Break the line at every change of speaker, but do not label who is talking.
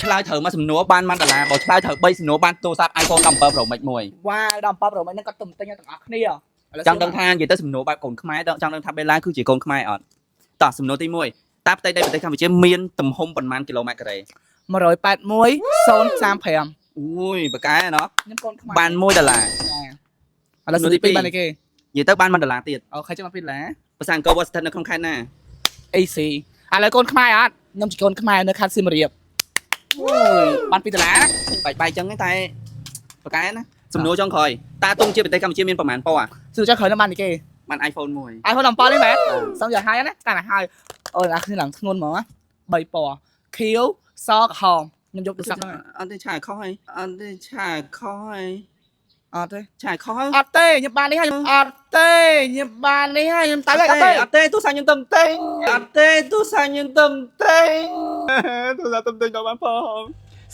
ឆ្លើយត្រូវមកសំណួរបាន1ដុល្លារបើឆ្លើយត្រូវ3សំណួរបានទូរស័ព្ទ iPhone 17 Pro Max មួយ
វ៉ាដល់7 Pro Max ហ្នឹងគាត់ទុំទិញទាំងអស់គ្នា
ចង់ដឹងថានិយាយទៅសំណួរបែបកូនខ្មែរចង់ដឹងថាបេឡាគឺជាកូនខ្មែរអត់តោះសំណួរទី1តើផ្ទៃដីប្រទេសកម្ពុជាមានទំហំប៉ុន្មានគីឡូម៉ែត្រការ៉េ
181.035
អូយបកែណោះ
ខ្ញុំកូនខ្មែរ
បាន1ដុល្លារ
ឥឡូវសំណួរទី2បានអីគេ
និយាយទៅបាន1ដុល្លារទៀត
អូខេចាំមក2ដុល្លារ
ភាសាអង្គរវត្តស្ថិតនៅក្នុងខេត្តណា
AC ឥឡូវកូនខ្មែរអត់ខ្ញុំជាកូនខ្មែរនៅខេត្តសៀមរាបអូយបាន2ដុល្លារ
បែកចឹងតែបកែណាសំណួរចុងក្រោយតើទង់ជាប្រទេសកម្ពុជាមានប្រមាណពណ៌
សួរចាស់ក្រោយនឹងបានអីគេ
បាន iPhone មួយ
iPhone 17នេះមែនសុំយកហើយណាតាណាហើយអូនអាគ្នាឡើងធ្ងន់ហ្មងណា3ពណ៌ខៀវសក្រហមខ្ញុំយកទូរស័ព្ទហ្នឹង
អត់ទេឆាខុសហើយអត់ទេឆាខុសហើយ
អត់ទេ
ឆាខុសហើយ
អត់ទេខ្ញុំបាននេះហើយអត់ទេខ្ញុំបាននេះហើយខ្ញុំទៅហើយអត់ទេ
អត់ទេទូរស័ព្ទខ្ញុំទៅតែងអត់ទេទូរស័ព្ទខ្ញុំទៅតែងទូរស័ព្ទទៅតែងដល់បានផង